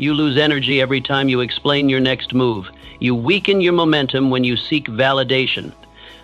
You lose energy every time you explain your next move. You weaken your momentum when you seek validation.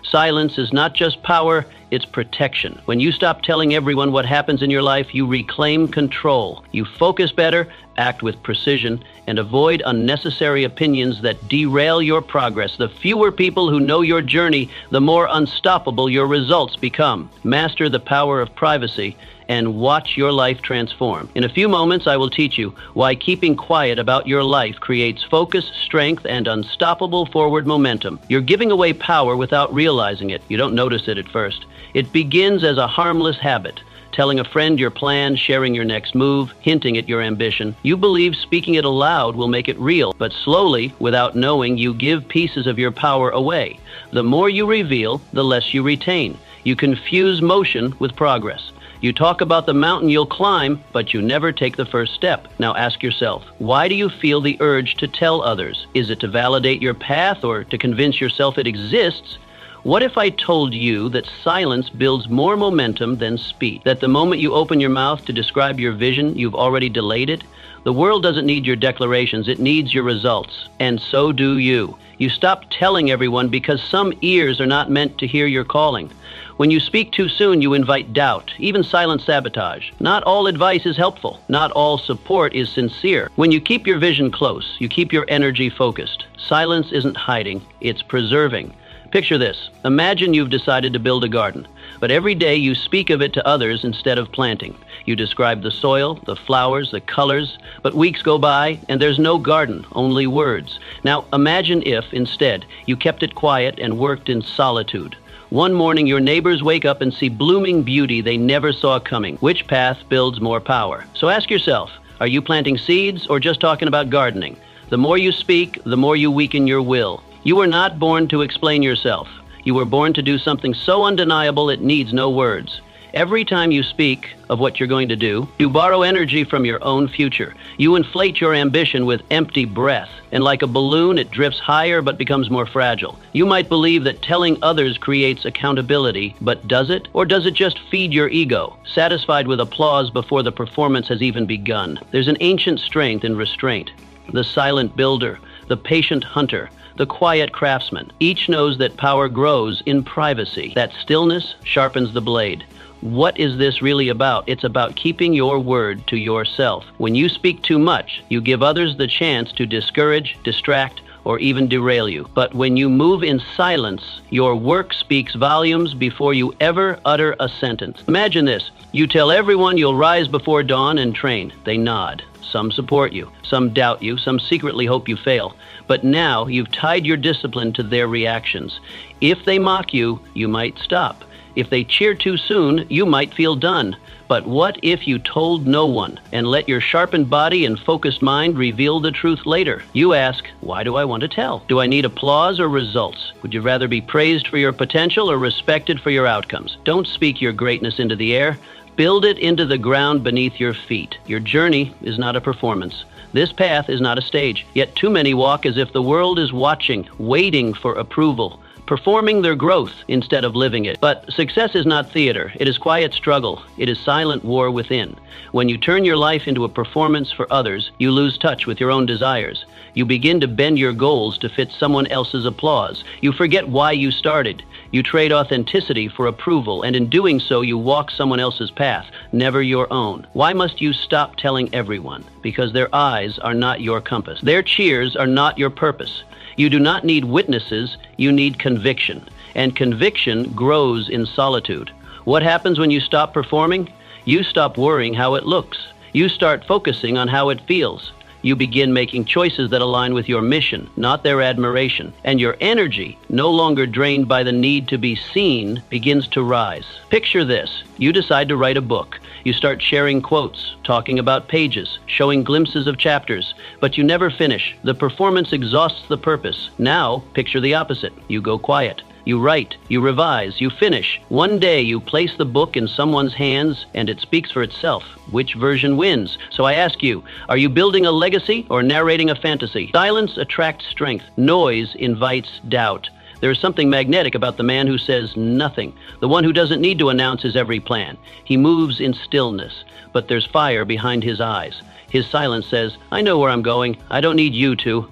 Silence is not just power, it's protection. When you stop telling everyone what happens in your life, you reclaim control. You focus better, act with precision, and avoid unnecessary opinions that derail your progress. The fewer people who know your journey, the more unstoppable your results become. Master the power of privacy and watch your life transform. In a few moments, I will teach you why keeping quiet about your life creates focus, strength, and unstoppable forward momentum. You're giving away power without realizing it. You don't notice it at first. It begins as a harmless habit. Telling a friend your plan, sharing your next move, hinting at your ambition. You believe speaking it aloud will make it real, but slowly, without knowing, you give pieces of your power away. The more you reveal, the less you retain. You confuse motion with progress. You talk about the mountain you'll climb, but you never take the first step. Now ask yourself, why do you feel the urge to tell others? Is it to validate your path or to convince yourself it exists? What if I told you that silence builds more momentum than speech? That the moment you open your mouth to describe your vision, you've already delayed it? The world doesn't need your declarations, it needs your results. And so do you. You stop telling everyone because some ears are not meant to hear your calling. When you speak too soon, you invite doubt, even silent sabotage. Not all advice is helpful. Not all support is sincere. When you keep your vision close, you keep your energy focused. Silence isn't hiding, it's preserving. Picture this. Imagine you've decided to build a garden, but every day you speak of it to others instead of planting. You describe the soil, the flowers, the colors, but weeks go by and there's no garden, only words. Now imagine if, instead, you kept it quiet and worked in solitude. One morning your neighbors wake up and see blooming beauty they never saw coming. Which path builds more power? So ask yourself, are you planting seeds or just talking about gardening? The more you speak, the more you weaken your will. You were not born to explain yourself. You were born to do something so undeniable it needs no words. Every time you speak of what you're going to do, you borrow energy from your own future. You inflate your ambition with empty breath, and like a balloon, it drifts higher but becomes more fragile. You might believe that telling others creates accountability, but does it? Or does it just feed your ego, satisfied with applause before the performance has even begun? There's an ancient strength in restraint. The silent builder, the patient hunter, the quiet craftsman. Each knows that power grows in privacy. That stillness sharpens the blade. What is this really about? It's about keeping your word to yourself. When you speak too much, you give others the chance to discourage, distract, or even derail you. But when you move in silence, your work speaks volumes before you ever utter a sentence. Imagine this. You tell everyone you'll rise before dawn and train. They nod. Some support you, some doubt you, some secretly hope you fail. But now you've tied your discipline to their reactions. If they mock you, you might stop. If they cheer too soon, you might feel done. But what if you told no one and let your sharpened body and focused mind reveal the truth later? You ask, why do I want to tell? Do I need applause or results? Would you rather be praised for your potential or respected for your outcomes? Don't speak your greatness into the air. Build it into the ground beneath your feet. Your journey is not a performance. This path is not a stage. Yet too many walk as if the world is watching, waiting for approval, performing their growth instead of living it. But success is not theater. It is quiet struggle. It is silent war within. When you turn your life into a performance for others, you lose touch with your own desires. You begin to bend your goals to fit someone else's applause. You forget why you started. You trade authenticity for approval, and in doing so, you walk someone else's path, never your own. Why must you stop telling everyone? Because their eyes are not your compass. Their cheers are not your purpose. You do not need witnesses, you need conviction. And conviction grows in solitude. What happens when you stop performing? You stop worrying how it looks. You start focusing on how it feels. You begin making choices that align with your mission, not their admiration. And your energy, no longer drained by the need to be seen, begins to rise. Picture this. You decide to write a book. You start sharing quotes, talking about pages, showing glimpses of chapters, but you never finish. The performance exhausts the purpose. Now, picture the opposite. You go quiet. You write, you revise, you finish. One day you place the book in someone's hands and it speaks for itself. Which version wins? So I ask you, are you building a legacy or narrating a fantasy? Silence attracts strength. Noise invites doubt. There is something magnetic about the man who says nothing, the one who doesn't need to announce his every plan. He moves in stillness, but there's fire behind his eyes. His silence says, I know where I'm going. I don't need you to.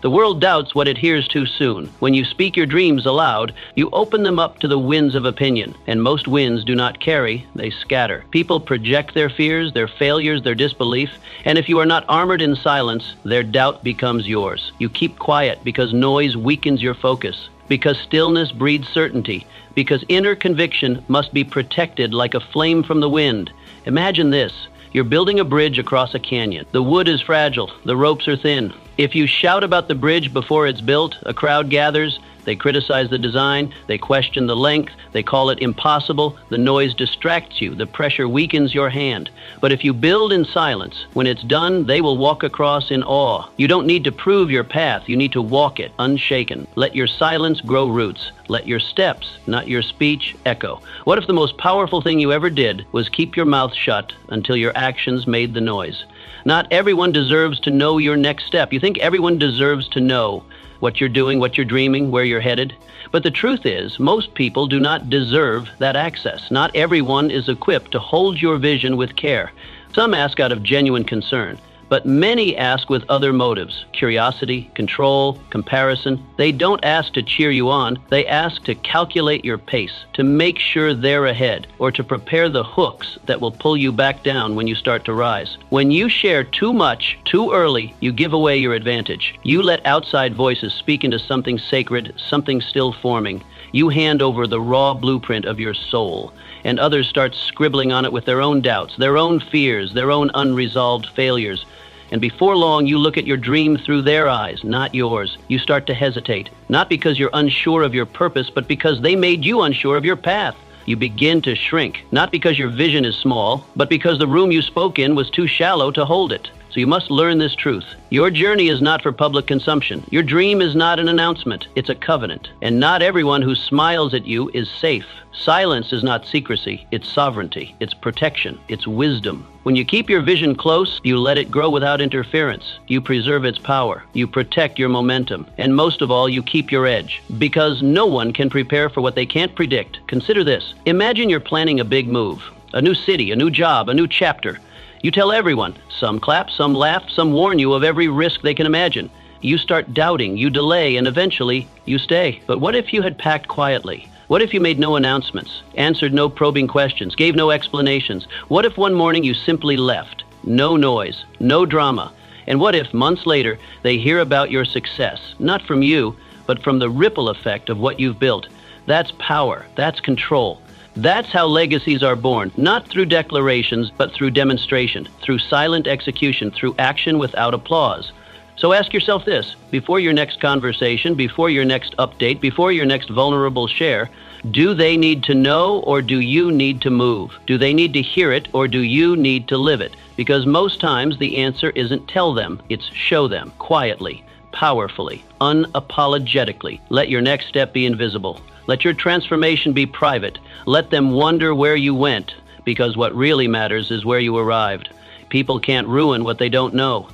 The world doubts what it hears too soon. When you speak your dreams aloud, you open them up to the winds of opinion, and most winds do not carry, they scatter. People project their fears, their failures, their disbelief, and if you are not armored in silence, their doubt becomes yours. You keep quiet because noise weakens your focus, because stillness breeds certainty, because inner conviction must be protected like a flame from the wind. Imagine this. You're building a bridge across a canyon. The wood is fragile. The ropes are thin. If you shout about the bridge before it's built, a crowd gathers. They criticize the design. They question the length. They call it impossible. The noise distracts you. The pressure weakens your hand. But if you build in silence, when it's done, they will walk across in awe. You don't need to prove your path. You need to walk it, unshaken. Let your silence grow roots. Let your steps, not your speech, echo. What if the most powerful thing you ever did was keep your mouth shut until your actions made the noise? Not everyone deserves to know your next step. You think everyone deserves to know what you're doing, what you're dreaming, where you're headed? But the truth is, most people do not deserve that access. Not everyone is equipped to hold your vision with care. Some ask out of genuine concern, but many ask with other motives: curiosity, control, comparison. They don't ask to cheer you on. They ask to calculate your pace, to make sure they're ahead, or to prepare the hooks that will pull you back down when you start to rise. When you share too much, too early, you give away your advantage. You let outside voices speak into something sacred, something still forming. You hand over the raw blueprint of your soul, and others start scribbling on it with their own doubts, their own fears, their own unresolved failures. And before long, you look at your dream through their eyes, not yours. You start to hesitate, not because you're unsure of your purpose, but because they made you unsure of your path. You begin to shrink, not because your vision is small, but because the room you spoke in was too shallow to hold it. So you must learn this truth. Your journey is not for public consumption. Your dream is not an announcement. It's a covenant. And not everyone who smiles at you is safe. Silence is not secrecy. It's sovereignty. It's protection. It's wisdom. When you keep your vision close, you let it grow without interference. You preserve its power. You protect your momentum. And most of all, you keep your edge. Because no one can prepare for what they can't predict. Consider this. Imagine you're planning a big move. A new city, a new job, a new chapter. You tell everyone. Some clap, some laugh, some warn you of every risk they can imagine. You start doubting, you delay, and eventually you stay. But what if you had packed quietly? What if you made no announcements, answered no probing questions, gave no explanations? What if one morning you simply left? No noise, no drama. And what if months later they hear about your success, not from you, but from the ripple effect of what you've built? That's power, that's control. That's how legacies are born, not through declarations, but through demonstration, through silent execution, through action without applause. So ask yourself this, before your next conversation, before your next update, before your next vulnerable share, do they need to know or do you need to move? Do they need to hear it or do you need to live it? Because most times the answer isn't tell them, it's show them, quietly, powerfully, unapologetically. Let your next step be invisible. Let your transformation be private. Let them wonder where you went, because what really matters is where you arrived. People can't ruin what they don't know.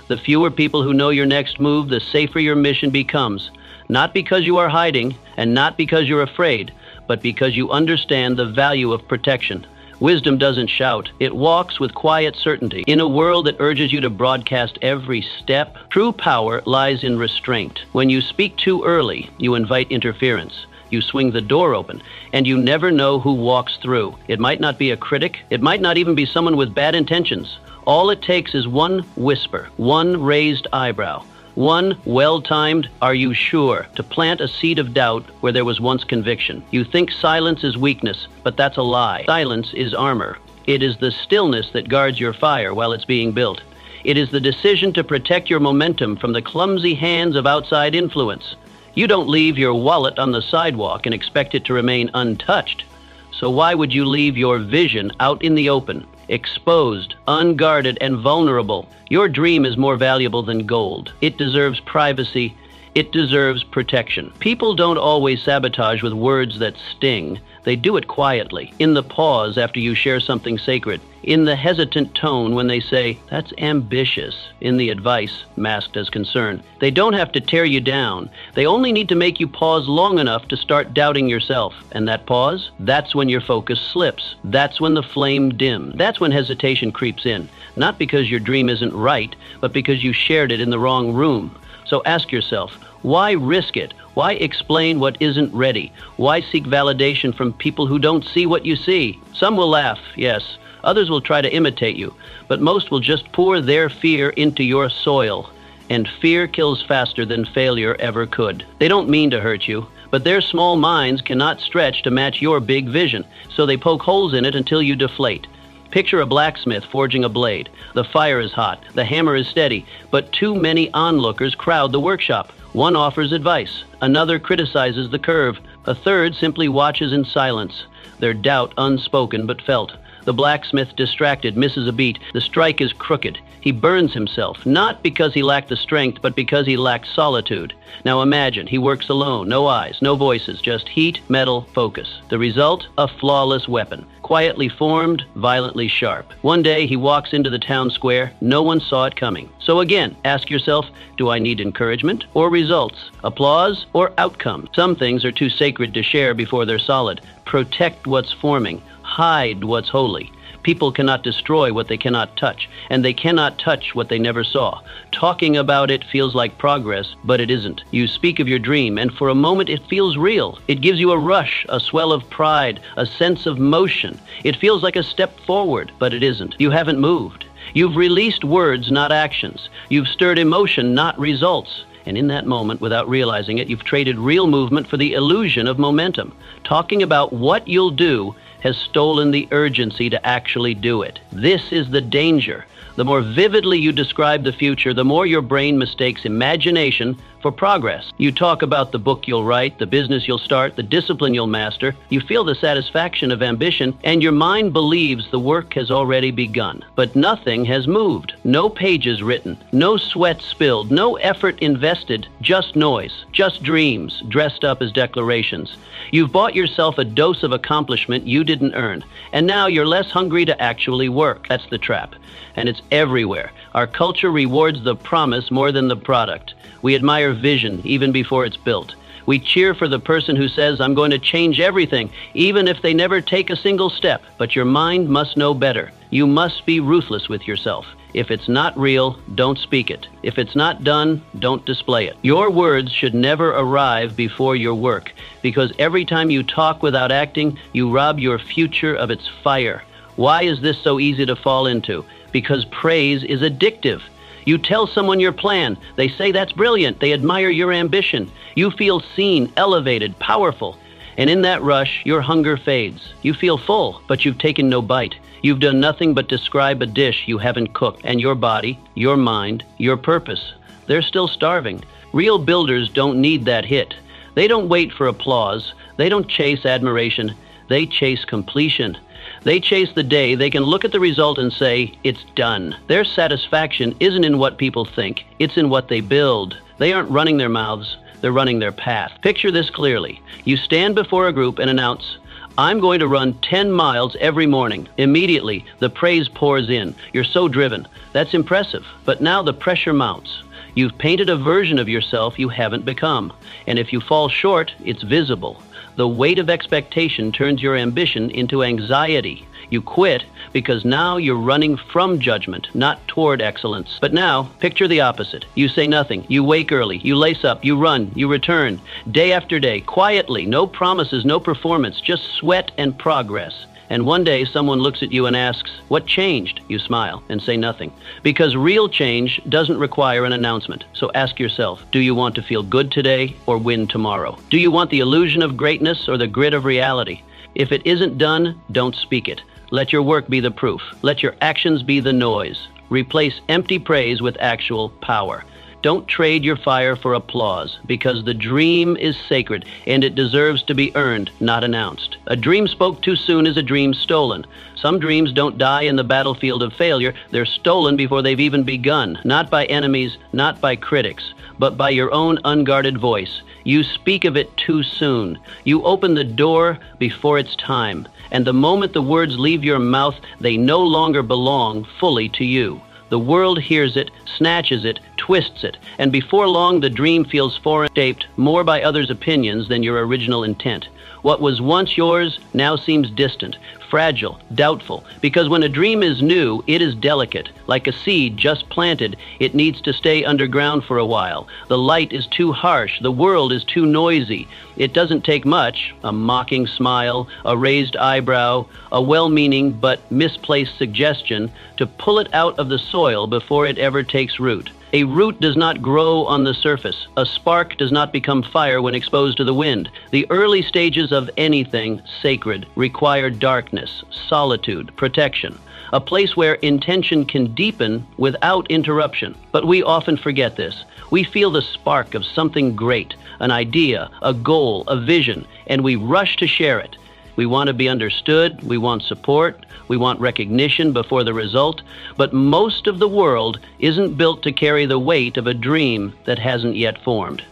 The fewer people who know your next move, the safer your mission becomes. Not because you are hiding, and not because you're afraid, but because you understand the value of protection. Wisdom doesn't shout. It walks with quiet certainty. In a world that urges you to broadcast every step, true power lies in restraint. When you speak too early, you invite interference. You swing the door open, and you never know who walks through. It might not be a critic. It might not even be someone with bad intentions. All it takes is one whisper, one raised eyebrow, one well-timed, "Are you sure?" to plant a seed of doubt where there was once conviction. You think silence is weakness, but that's a lie. Silence is armor. It is the stillness that guards your fire while it's being built. It is the decision to protect your momentum from the clumsy hands of outside influence. You don't leave your wallet on the sidewalk and expect it to remain untouched. So why would you leave your vision out in the open, exposed, unguarded, and vulnerable? Your dream is more valuable than gold. It deserves privacy, It deserves protection. People don't always sabotage with words that sting. They do it quietly, in the pause after you share something sacred, in the hesitant tone when they say, "That's ambitious," in the advice masked as concern. They don't have to tear you down. They only need to make you pause long enough to start doubting yourself. And that pause, that's when your focus slips. That's when the flame dims. That's when hesitation creeps in. Not because your dream isn't right, but because you shared it in the wrong room. So ask yourself, why risk it? Why explain what isn't ready? Why seek validation from people who don't see what you see? Some will laugh, yes. Others will try to imitate you, but most will just pour their fear into your soil. And fear kills faster than failure ever could. They don't mean to hurt you, but their small minds cannot stretch to match your big vision, so they poke holes in it until you deflate. Picture a blacksmith forging a blade. The fire is hot, the hammer is steady, but too many onlookers crowd the workshop. One offers advice, another criticizes the curve, a third simply watches in silence, their doubt unspoken but felt. The blacksmith, distracted, misses a beat. The strike is crooked. He burns himself, not because he lacked the strength, but because he lacked solitude. Now imagine, he works alone, no eyes, no voices, just heat, metal, focus. The result? A flawless weapon. Quietly formed, violently sharp. One day he walks into the town square. No one saw it coming. So again, ask yourself, do I need encouragement or results? Applause or outcome? Some things are too sacred to share before they're solid. Protect what's forming. Hide what's holy. People cannot destroy what they cannot touch, and they cannot touch what they never saw. Talking about it feels like progress, but it isn't. You speak of your dream, and for a moment it feels real. It gives you a rush, a swell of pride, a sense of motion. It feels like a step forward, but it isn't. You haven't moved. You've released words, not actions. You've stirred emotion, not results. And in that moment, without realizing it, you've traded real movement for the illusion of momentum. Talking about what you'll do has stolen the urgency to actually do it. This is the danger. The more vividly you describe the future, the more your brain mistakes imagination for progress. You talk about the book you'll write, the business you'll start, the discipline you'll master. You feel the satisfaction of ambition, and your mind believes the work has already begun. But nothing has moved. No pages written, no sweat spilled, no effort invested, just noise, just dreams dressed up as declarations. You've bought yourself a dose of accomplishment you didn't earn, and now you're less hungry to actually work. That's the trap. And it's everywhere. Our culture rewards the promise more than the product. We admire vision even before it's built. We cheer for the person who says, "I'm going to change everything," even if they never take a single step. But your mind must know better. You must be ruthless with yourself. If it's not real, don't speak it. If it's not done, don't display it. Your words should never arrive before your work, because every time you talk without acting, you rob your future of its fire. Why is this so easy to fall into? Because praise is addictive. You tell someone your plan. They say that's brilliant. They admire your ambition. You feel seen, elevated, powerful. And in that rush, your hunger fades. You feel full, but you've taken no bite. You've done nothing but describe a dish you haven't cooked. And your body, your mind, your purpose, they're still starving. Real builders don't need that hit. They don't wait for applause. They don't chase admiration. They chase completion. They chase the day they can look at the result and say, it's done. Their satisfaction isn't in what people think, it's in what they build. They aren't running their mouths, they're running their path. Picture this clearly. You stand before a group and announce, "I'm going to run 10 miles every morning." Immediately, the praise pours in. You're so driven. That's impressive. But now the pressure mounts. You've painted a version of yourself you haven't become. And if you fall short, it's visible. The weight of expectation turns your ambition into anxiety. You quit because now you're running from judgment, not toward excellence. But now, picture the opposite. You say nothing. You wake early. You lace up. You run. You return. Day after day, quietly. No promises, no performance, just sweat and progress. And one day someone looks at you and asks, "What changed?" You smile and say nothing. Because real change doesn't require an announcement. So ask yourself, do you want to feel good today or win tomorrow? Do you want the illusion of greatness or the grit of reality? If it isn't done, don't speak it. Let your work be the proof. Let your actions be the noise. Replace empty praise with actual power. Don't trade your fire for applause, because the dream is sacred and it deserves to be earned, not announced. A dream spoke too soon is a dream stolen. Some dreams don't die in the battlefield of failure. They're stolen before they've even begun, not by enemies, not by critics, but by your own unguarded voice. You speak of it too soon. You open the door before it's time. And the moment the words leave your mouth, they no longer belong fully to you. The world hears it, snatches it, twists it, and before long the dream feels foreign, shaped more by others' opinions than your original intent. What was once yours now seems distant, fragile, doubtful, because when a dream is new, it is delicate. Like a seed just planted, it needs to stay underground for a while. The light is too harsh, the world is too noisy. It doesn't take much, a mocking smile, a raised eyebrow, a well-meaning but misplaced suggestion, to pull it out of the soil before it ever takes root. A root does not grow on the surface. A spark does not become fire when exposed to the wind. The early stages of anything sacred require darkness, solitude, protection, a place where intention can deepen without interruption. But we often forget this. We feel the spark of something great, an idea, a goal, a vision, and we rush to share it. We want to be understood, we want support, we want recognition before the result, but most of the world isn't built to carry the weight of a dream that hasn't yet formed.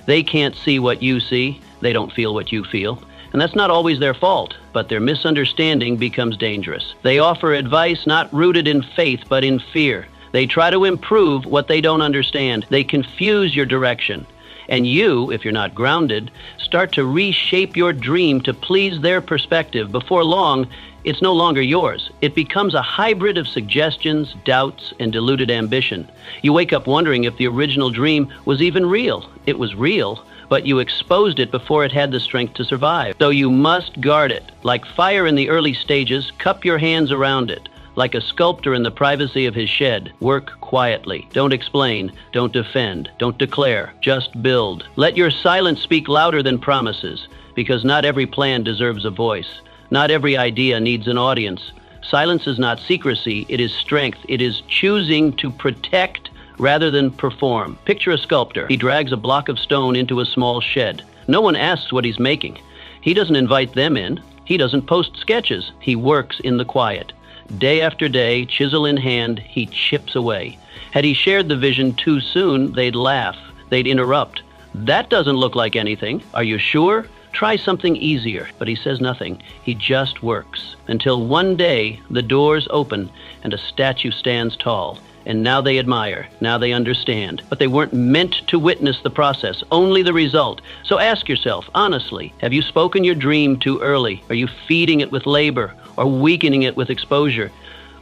They can't see what you see, they don't feel what you feel, and that's not always their fault, but their misunderstanding becomes dangerous. They offer advice not rooted in faith but in fear. They try to improve what they don't understand. They confuse your direction. And you, if you're not grounded, start to reshape your dream to please their perspective. Before long, it's no longer yours. It becomes a hybrid of suggestions, doubts, and diluted ambition. You wake up wondering if the original dream was even real. It was real, but you exposed it before it had the strength to survive. So you must guard it. Like fire in the early stages, cup your hands around it. Like a sculptor in the privacy of his shed, work quietly. Don't explain, don't defend, don't declare, just build. Let your silence speak louder than promises, because not every plan deserves a voice. Not every idea needs an audience. Silence is not secrecy, it is strength. It is choosing to protect rather than perform. Picture a sculptor. He drags a block of stone into a small shed. No one asks what he's making. He doesn't invite them in. He doesn't post sketches. He works in the quiet. Day after day, chisel in hand, he chips away. Had he shared the vision too soon, they'd laugh, they'd interrupt. That doesn't look like anything. Are you sure? Try something easier. But he says nothing. He just works. Until one day, the doors open and a statue stands tall. And now they admire, now they understand. But they weren't meant to witness the process, only the result. So ask yourself, honestly, have you spoken your dream too early? Are you feeding it with labor or weakening it with exposure?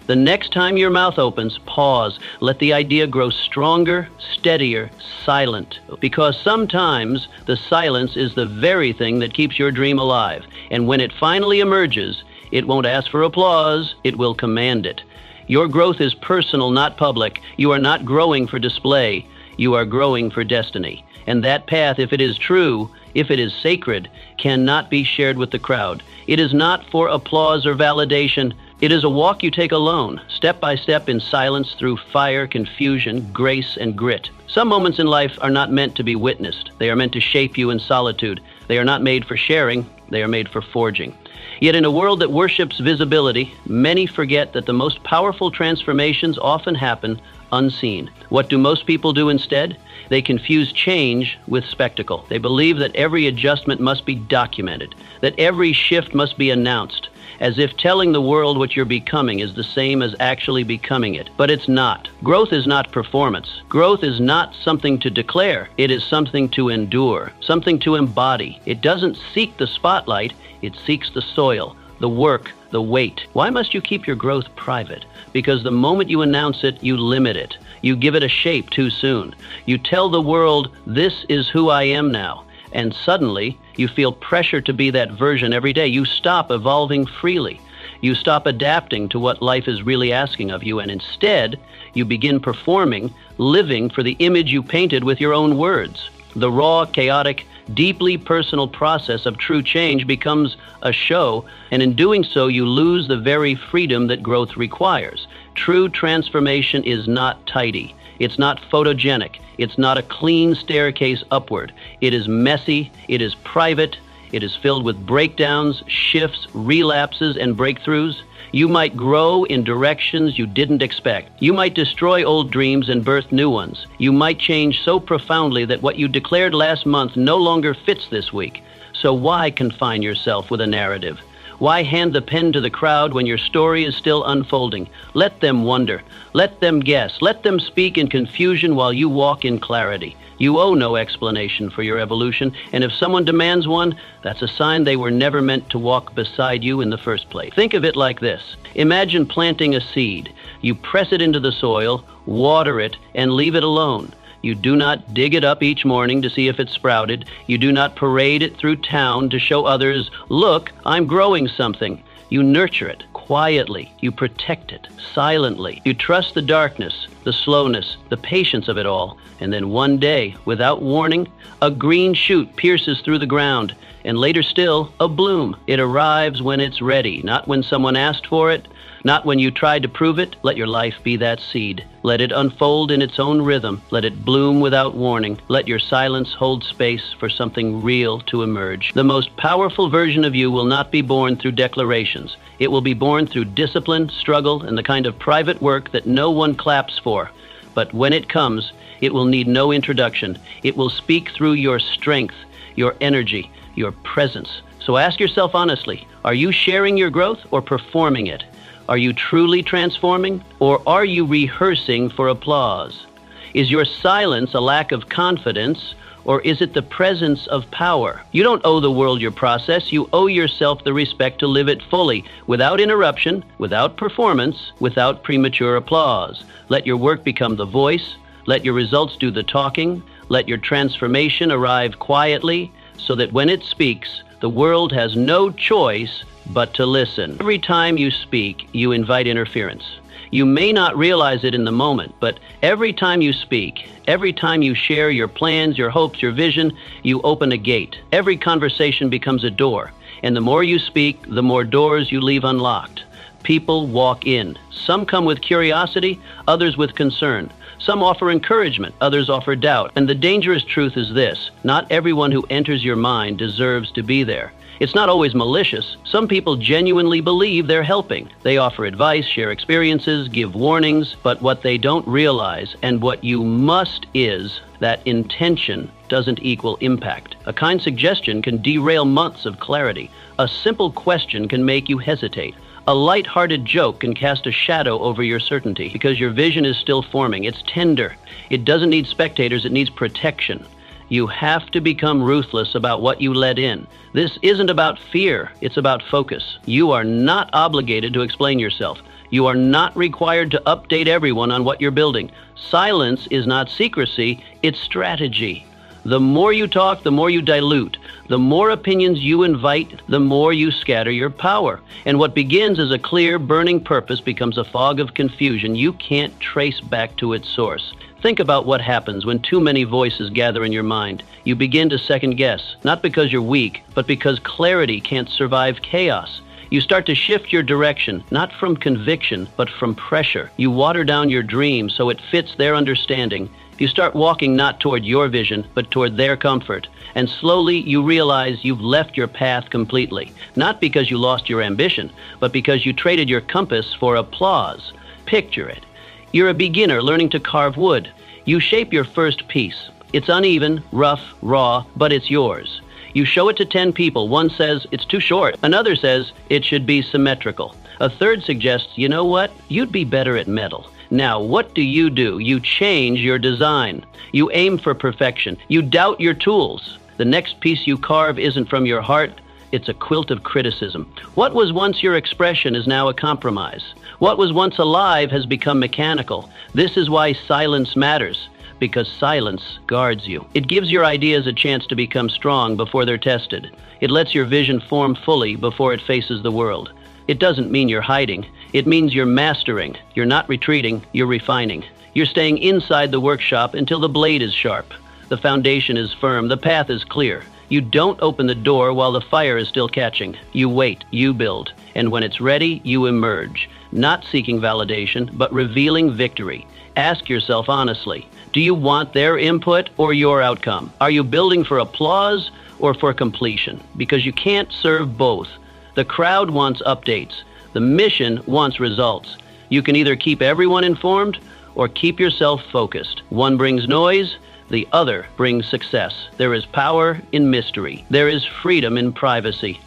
The next time your mouth opens, pause. Let the idea grow stronger, steadier, silent. Because sometimes the silence is the very thing that keeps your dream alive. And when it finally emerges, it won't ask for applause, it will command it. Your growth is personal, not public. You are not growing for display. You are growing for destiny. And that path, if it is true, if it is sacred, cannot be shared with the crowd. It is not for applause or validation. It is a walk you take alone, step by step in silence through fire, confusion, grace, and grit. Some moments in life are not meant to be witnessed. They are meant to shape you in solitude. They are not made for sharing. They are made for forging. Yet in a world that worships visibility, many forget that the most powerful transformations often happen unseen. What do most people do instead? They confuse change with spectacle. They believe that every adjustment must be documented, that every shift must be announced, as if telling the world what you're becoming is the same as actually becoming it. But it's not. Growth is not performance. Growth is not something to declare. It is something to endure, something to embody. It doesn't seek the spotlight. It seeks the soil, the work, the weight. Why must you keep your growth private? Because the moment you announce it, you limit it. You give it a shape too soon. You tell the world, this is who I am now. And suddenly, you feel pressure to be that version every day. You stop evolving freely. You stop adapting to what life is really asking of you. And instead, you begin performing, living for the image you painted with your own words. The raw, chaotic, deeply personal process of true change becomes a show, and in doing so, you lose the very freedom that growth requires. True transformation is not tidy. It's not photogenic. It's not a clean staircase upward. It is messy. It is private. It is filled with breakdowns, shifts, relapses, and breakthroughs. You might grow in directions you didn't expect. You might destroy old dreams and birth new ones. You might change so profoundly that what you declared last month no longer fits this week. So why confine yourself with a narrative? Why hand the pen to the crowd when your story is still unfolding? Let them wonder. Let them guess. Let them speak in confusion while you walk in clarity. You owe no explanation for your evolution, and if someone demands one, that's a sign they were never meant to walk beside you in the first place. Think of it like this. Imagine planting a seed. You press it into the soil, water it, and leave it alone. You do not dig it up each morning to see if it sprouted. You do not parade it through town to show others, look, I'm growing something. You nurture it quietly. You protect it silently. You trust the darkness, the slowness, the patience of it all. And then one day, without warning, a green shoot pierces through the ground. And later still, a bloom. It arrives when it's ready, not when someone asked for it, not when you tried to prove it. Let your life be that seed. Let it unfold in its own rhythm. Let it bloom without warning. Let your silence hold space for something real to emerge. The most powerful version of you will not be born through declarations. It will be born through discipline, struggle, and the kind of private work that no one claps for. But when it comes, it will need no introduction. It will speak through your strength, your energy, your presence. So ask yourself honestly, are you sharing your growth or performing it? Are you truly transforming, or are you rehearsing for applause? Is your silence a lack of confidence, or is it the presence of power? You don't owe the world your process. You owe yourself the respect to live it fully, without interruption, without performance, without premature applause. Let your work become the voice. Let your results do the talking. Let your transformation arrive quietly, so that when it speaks, the world has no choice but to listen. Every time you speak, you invite interference. You may not realize it in the moment, but every time you speak, every time you share your plans, your hopes, your vision, you open a gate. Every conversation becomes a door, and the more you speak, the more doors you leave unlocked. People walk in. Some come with curiosity, others with concern. Some offer encouragement, others offer doubt. And the dangerous truth is this: not everyone who enters your mind deserves to be there. It's not always malicious. Some people genuinely believe they're helping. They offer advice, share experiences, give warnings, but what they don't realize, and what you must, is that intention doesn't equal impact. A kind suggestion can derail months of clarity. A simple question can make you hesitate. A light-hearted joke can cast a shadow over your certainty, because your vision is still forming. It's tender. It doesn't need spectators, it needs protection. You have to become ruthless about what you let in. This isn't about fear, it's about focus. You are not obligated to explain yourself. You are not required to update everyone on what you're building. Silence is not secrecy, it's strategy. The more you talk, the more you dilute. The more opinions you invite, the more you scatter your power. And what begins as a clear, burning purpose becomes a fog of confusion you can't trace back to its source. Think about what happens when too many voices gather in your mind. You begin to second guess, not because you're weak, but because clarity can't survive chaos. You start to shift your direction, not from conviction, but from pressure. You water down your dream so it fits their understanding. You start walking not toward your vision, but toward their comfort. And slowly you realize you've left your path completely. Not because you lost your ambition, but because you traded your compass for applause. Picture it. You're a beginner learning to carve wood. You shape your first piece. It's uneven, rough, raw, but it's yours. You show it to 10 people. One says it's too short. Another says it should be symmetrical. A third suggests, you know what? You'd be better at metal. Now, what do? You change your design. You aim for perfection. You doubt your tools. The next piece you carve isn't from your heart. It's a quilt of criticism. What was once your expression is now a compromise. What was once alive has become mechanical. This is why silence matters, because silence guards you. It gives your ideas a chance to become strong before they're tested. It lets your vision form fully before it faces the world. It doesn't mean you're hiding. It means you're mastering. You're not retreating, you're refining. You're staying inside the workshop until the blade is sharp. The foundation is firm, the path is clear. You don't open the door while the fire is still catching. You wait, you build, and when it's ready, you emerge, not seeking validation, but revealing victory. Ask yourself honestly, do you want their input or your outcome? Are you building for applause or for completion? Because you can't serve both. The crowd wants updates. The mission wants results. You can either keep everyone informed or keep yourself focused. One brings noise, the other brings success. There is power in mystery. There is freedom in privacy.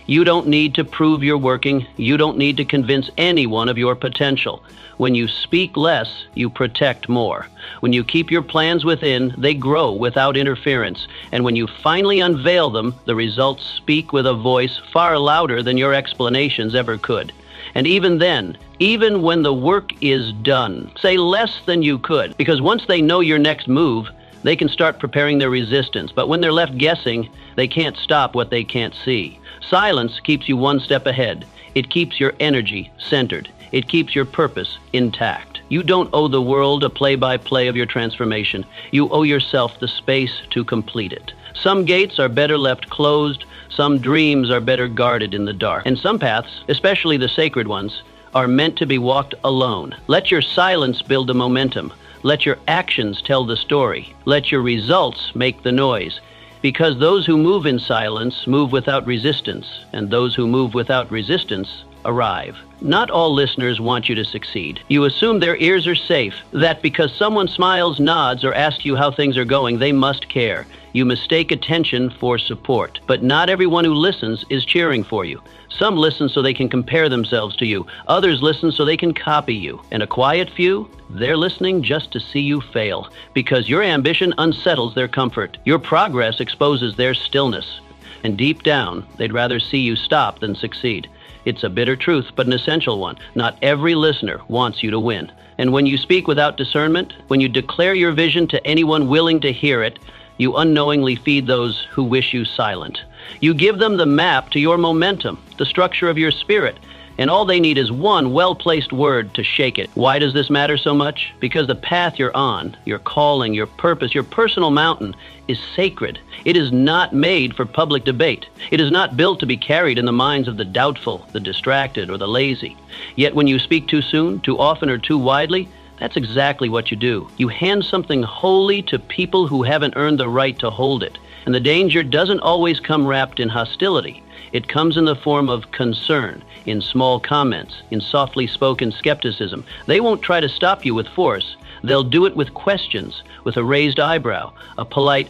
You don't need to prove you're working. You don't need to convince anyone of your potential. When you speak less, you protect more. When you keep your plans within, they grow without interference. And when you finally unveil them, the results speak with a voice far louder than your explanations ever could. And even then, even when the work is done, say less than you could, because once they know your next move, they can start preparing their resistance. But when they're left guessing, they can't stop what they can't see. Silence keeps you one step ahead. It keeps your energy centered. It keeps your purpose intact. You don't owe the world a play-by-play of your transformation. You owe yourself the space to complete it. Some gates are better left closed. Some dreams are better guarded in the dark. And some paths, especially the sacred ones, are meant to be walked alone. Let your silence build the momentum. Let your actions tell the story. Let your results make the noise. Because those who move in silence move without resistance, and those who move without resistance arrive. Not all listeners want you to succeed. You assume their ears are safe, that because someone smiles, nods, or asks you how things are going, they must care. You mistake attention for support. But not everyone who listens is cheering for you. Some listen so they can compare themselves to you. Others listen so they can copy you. And a quiet few, they're listening just to see you fail, because your ambition unsettles their comfort. Your progress exposes their stillness. And deep down, they'd rather see you stop than succeed. It's a bitter truth, but an essential one. Not every listener wants you to win. And when you speak without discernment, when you declare your vision to anyone willing to hear it, you unknowingly feed those who wish you silent. You give them the map to your momentum, the structure of your spirit, and all they need is one well-placed word to shake it. Why does this matter so much? Because the path you're on, your calling, your purpose, your personal mountain is sacred. It is not made for public debate. It is not built to be carried in the minds of the doubtful, the distracted, or the lazy. Yet when you speak too soon, too often, or too widely, that's exactly what you do. You hand something holy to people who haven't earned the right to hold it. And the danger doesn't always come wrapped in hostility. It comes in the form of concern, in small comments, in softly spoken skepticism. They won't try to stop you with force. They'll do it with questions, with a raised eyebrow, a polite,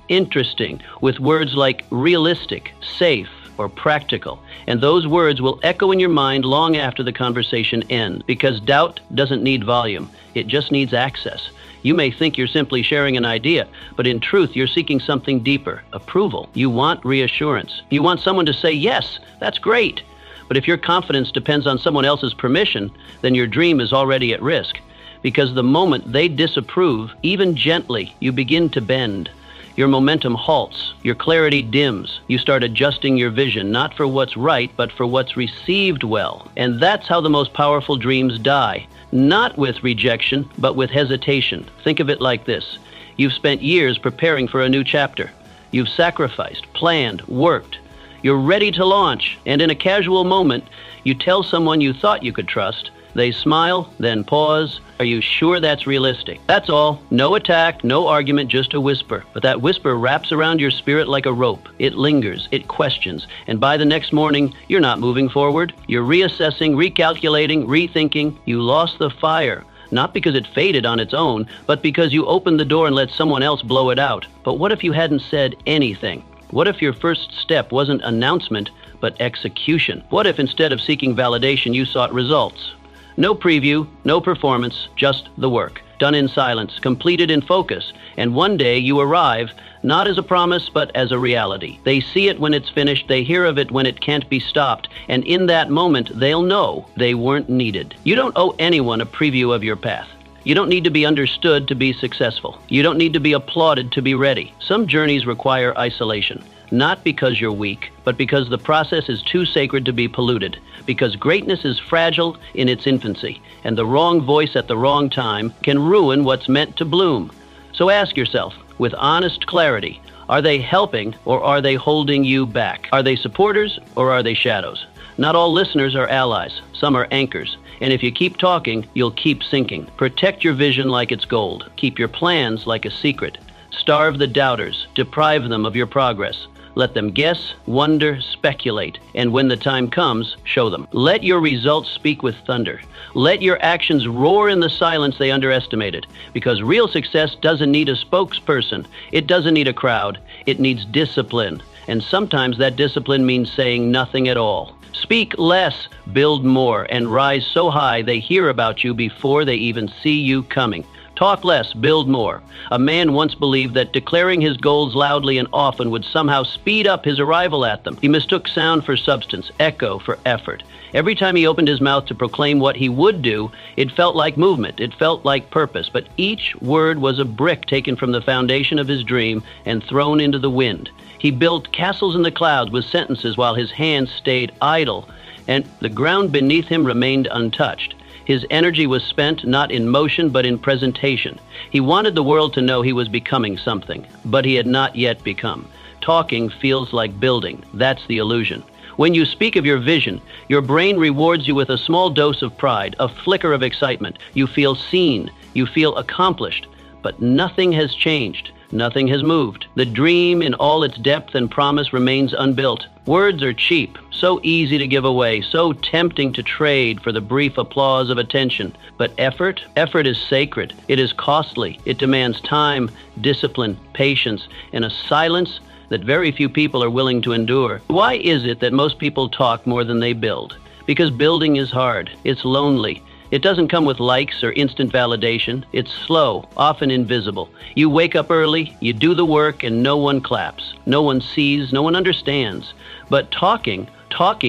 interesting, with words like realistic, safe, or practical. And those words will echo in your mind long after the conversation ends, because doubt doesn't need volume. It just needs access. You may think you're simply sharing an idea, but in truth, you're seeking something deeper, approval. You want reassurance. You want someone to say, yes, that's great. But if your confidence depends on someone else's permission, then your dream is already at risk. Because the moment they disapprove, even gently, you begin to bend. Your momentum halts, your clarity dims. You start adjusting your vision, not for what's right, but for what's received well. And that's how the most powerful dreams die. Not with rejection, but with hesitation. Think of it like this. You've spent years preparing for a new chapter. You've sacrificed, planned, worked. You're ready to launch, and in a casual moment, you tell someone you thought you could trust. They smile, then pause. Are you sure that's realistic? That's all. No attack, no argument, just a whisper. But that whisper wraps around your spirit like a rope. It lingers, it questions, and by the next morning, you're not moving forward. You're reassessing, recalculating, rethinking. You lost the fire, not because it faded on its own, but because you opened the door and let someone else blow it out. But what if you hadn't said anything? What if your first step wasn't announcement, but execution? What if instead of seeking validation, you sought results? No preview, no performance, just the work, done in silence, completed in focus, and one day you arrive, not as a promise, but as a reality. They see it when it's finished, they hear of it when it can't be stopped, and in that moment, they'll know they weren't needed. You don't owe anyone a preview of your path. You don't need to be understood to be successful. You don't need to be applauded to be ready. Some journeys require isolation. Not because you're weak, but because the process is too sacred to be polluted. Because greatness is fragile in its infancy, and the wrong voice at the wrong time can ruin what's meant to bloom. So ask yourself, with honest clarity, Are they helping or are they holding you back? Are they supporters or are they shadows? Not all listeners are allies. Some are anchors. And if you keep talking, you'll keep sinking. Protect your vision like it's gold. Keep your plans like a secret. Starve the doubters. Deprive them of your progress. Let them guess, wonder, speculate, and when the time comes, show them. Let your results speak with thunder. Let your actions roar in the silence they underestimated, because real success doesn't need a spokesperson. It doesn't need a crowd. It needs discipline, and sometimes that discipline means saying nothing at all. Speak less, build more, and rise so high they hear about you before they even see you coming. Talk less, build more. A man once believed that declaring his goals loudly and often would somehow speed up his arrival at them. He mistook sound for substance, echo for effort. Every time he opened his mouth to proclaim what he would do, it felt like movement, it felt like purpose, but each word was a brick taken from the foundation of his dream and thrown into the wind. He built castles in the clouds with sentences while his hands stayed idle, and the ground beneath him remained untouched. His energy was spent not in motion but in presentation. He wanted the world to know he was becoming something, but he had not yet become. Talking feels like building. That's the illusion. When you speak of your vision, your brain rewards you with a small dose of pride, a flicker of excitement. You feel seen. You feel accomplished. But nothing has changed. Nothing has moved. The dream in all its depth and promise remains unbuilt. Words are cheap, so easy to give away, so tempting to trade for the brief applause of attention. But effort is sacred. It is costly. It demands time, discipline, patience, and a silence that very few people are willing to endure. Why is it that most people talk more than they build? Because building is hard. It's lonely. It doesn't come with likes or instant validation. It's slow, often invisible. You wake up early, you do the work, and no one claps. No one sees, no one understands. But talking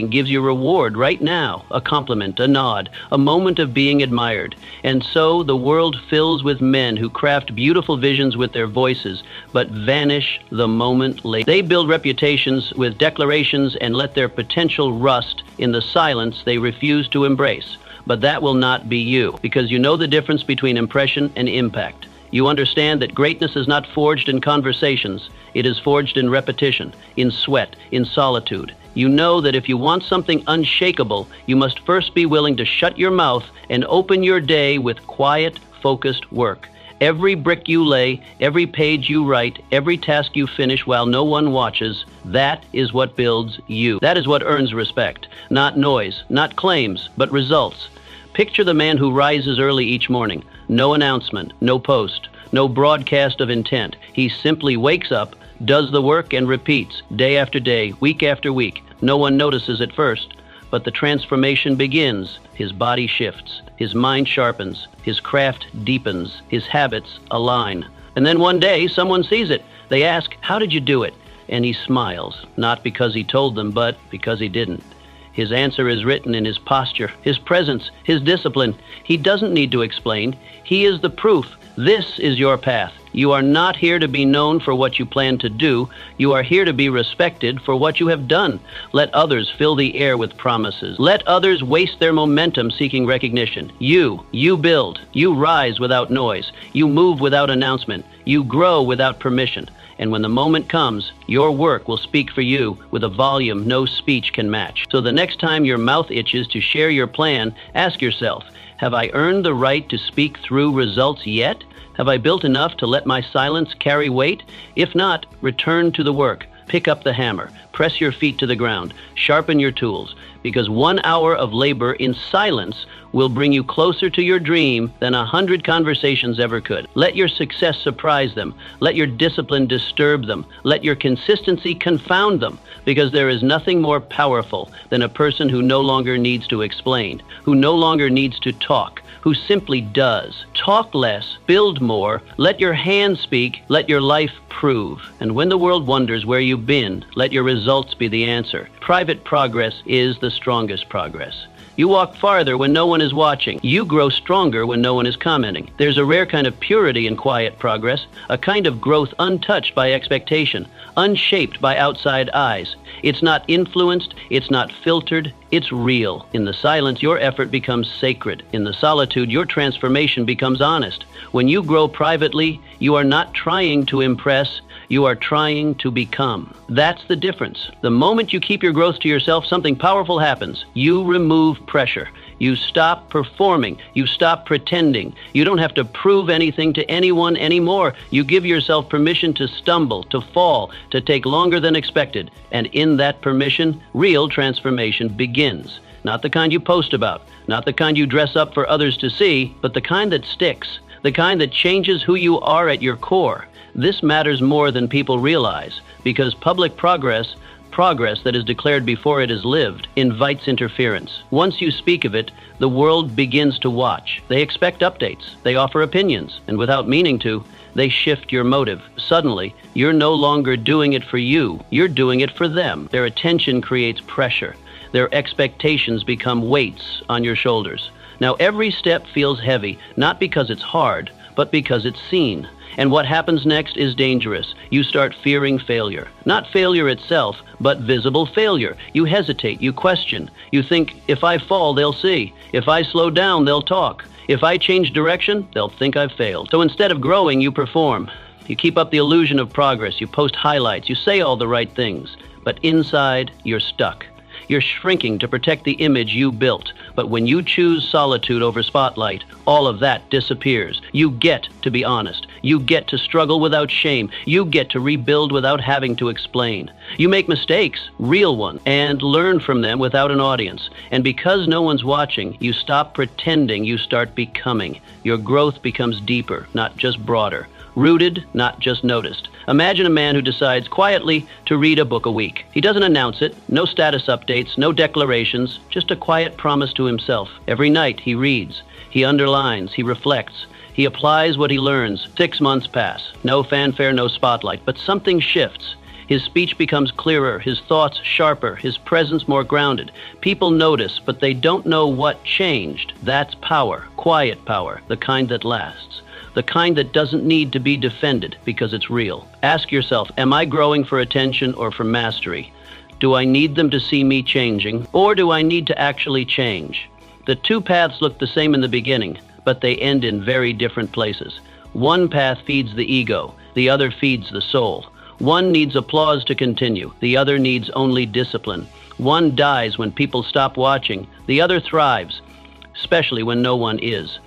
gives you reward right now, a compliment, a nod, a moment of being admired. And so the world fills with men who craft beautiful visions with their voices, but vanish the moment later. They build reputations with declarations and let their potential rust in the silence they refuse to embrace. But that will not be you, because you know the difference between impression and impact. You understand that greatness is not forged in conversations. It is forged in repetition, in sweat, in solitude. You know that if you want something unshakable, you must first be willing to shut your mouth and open your day with quiet, focused work. Every brick you lay, every page you write, every task you finish while no one watches, that is what builds you. That is what earns respect. Not noise, not claims, but results. Picture the man who rises early each morning. No announcement, no post, no broadcast of intent. He simply wakes up, does the work, and repeats, day after day, week after week. No one notices at first, but the transformation begins. His body shifts, his mind sharpens, his craft deepens, his habits align. And then one day, someone sees it. They ask, "How did you do it?" And he smiles, not because he told them, but because he didn't. His answer is written in his posture, his presence, his discipline. He doesn't need to explain. He is the proof. This is your path. You are not here to be known for what you plan to do. You are here to be respected for what you have done. Let others fill the air with promises. Let others waste their momentum seeking recognition. You build. You rise without noise. You move without announcement. You grow without permission. And when the moment comes, your work will speak for you with a volume no speech can match. So the next time your mouth itches to share your plan, ask yourself, have I earned the right to speak through results yet? Have I built enough to let my silence carry weight? If not, return to the work. Pick up the hammer. Press your feet to the ground. Sharpen your tools. Because 1 hour of labor in silence will bring you closer to your dream than 100 conversations ever could. Let your success surprise them. Let your discipline disturb them. Let your consistency confound them. Because there is nothing more powerful than a person who no longer needs to explain, who no longer needs to talk, who simply does. Talk less, build more, let your hands speak, let your life prove. And when the world wonders where you've been, let your results be the answer. Private progress is the strongest progress. You walk farther when no one is watching. You grow stronger when no one is commenting. There's a rare kind of purity in quiet progress, a kind of growth untouched by expectation, unshaped by outside eyes. It's not influenced, it's not filtered, It's real. In the silence, your effort becomes sacred. In the solitude, your transformation becomes honest. When you grow privately, you are not trying to impress, you are trying to become. That's the difference. The moment you keep your growth to yourself, something powerful happens. You remove pressure. You stop performing. You stop pretending. You don't have to prove anything to anyone anymore. You give yourself permission to stumble, to fall, to take longer than expected. And in that permission, real transformation begins. Not the kind you post about, not the kind you dress up for others to see, but the kind that sticks, the kind that changes who you are at your core. This matters more than people realize, because public progress that is declared before it is lived, invites interference. Once you speak of it, the world begins to watch. They expect updates. They offer opinions. And without meaning to, they shift your motive. Suddenly, you're no longer doing it for you. You're doing it for them. Their attention creates pressure. Their expectations become weights on your shoulders. Now, every step feels heavy, not because it's hard, but because it's seen. And what happens next is dangerous. You start fearing failure. Not failure itself, but visible failure. You hesitate, you question. You think, if I fall, they'll see. If I slow down, they'll talk. If I change direction, they'll think I've failed. So instead of growing, you perform. You keep up the illusion of progress. You post highlights. You say all the right things. But inside, you're stuck. You're shrinking to protect the image you built. But when you choose solitude over spotlight, all of that disappears. You get to be honest. You get to struggle without shame. You get to rebuild without having to explain. You make mistakes, real ones, and learn from them without an audience. And because no one's watching, you stop pretending, you start becoming. Your growth becomes deeper, not just broader. Rooted, not just noticed. Imagine a man who decides quietly to read a book a week. He doesn't announce it, no status updates, no declarations, just a quiet promise to himself. Every night he reads, he underlines, he reflects, he applies what he learns. 6 months pass. No fanfare, no spotlight, but something shifts. His speech becomes clearer, his thoughts sharper, his presence more grounded. People notice, but they don't know what changed. That's power, quiet power, the kind that lasts. The kind that doesn't need to be defended because it's real. Ask yourself, am I growing for attention or for mastery? Do I need them to see me changing, or do I need to actually change? The two paths look the same in the beginning, but they end in very different places. One path feeds the ego, the other feeds the soul. One needs applause to continue, the other needs only discipline. One dies when people stop watching, the other thrives, especially when no one is.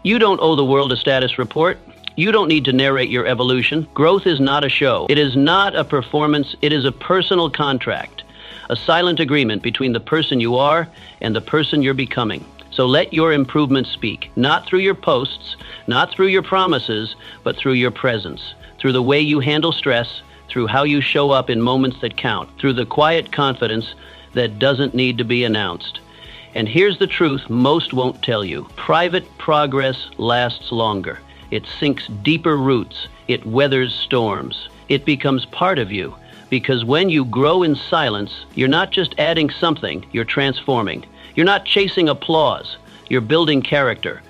You don't owe the world a status report. You don't need to narrate your evolution. Growth is not a show. It is not a performance. It is a personal contract, a silent agreement between the person you are and the person you're becoming. So let your improvement speak, not through your posts, not through your promises, but through your presence, through the way you handle stress, through how you show up in moments that count, through the quiet confidence that doesn't need to be announced. And here's the truth most won't tell you. Private progress lasts longer. It sinks deeper roots. It weathers storms. It becomes part of you. Because when you grow in silence, you're not just adding something, you're transforming. You're not chasing applause. You're building character.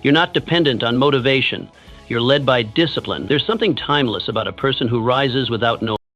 You're not dependent on motivation. You're led by discipline. There's something timeless about a person who rises without noise.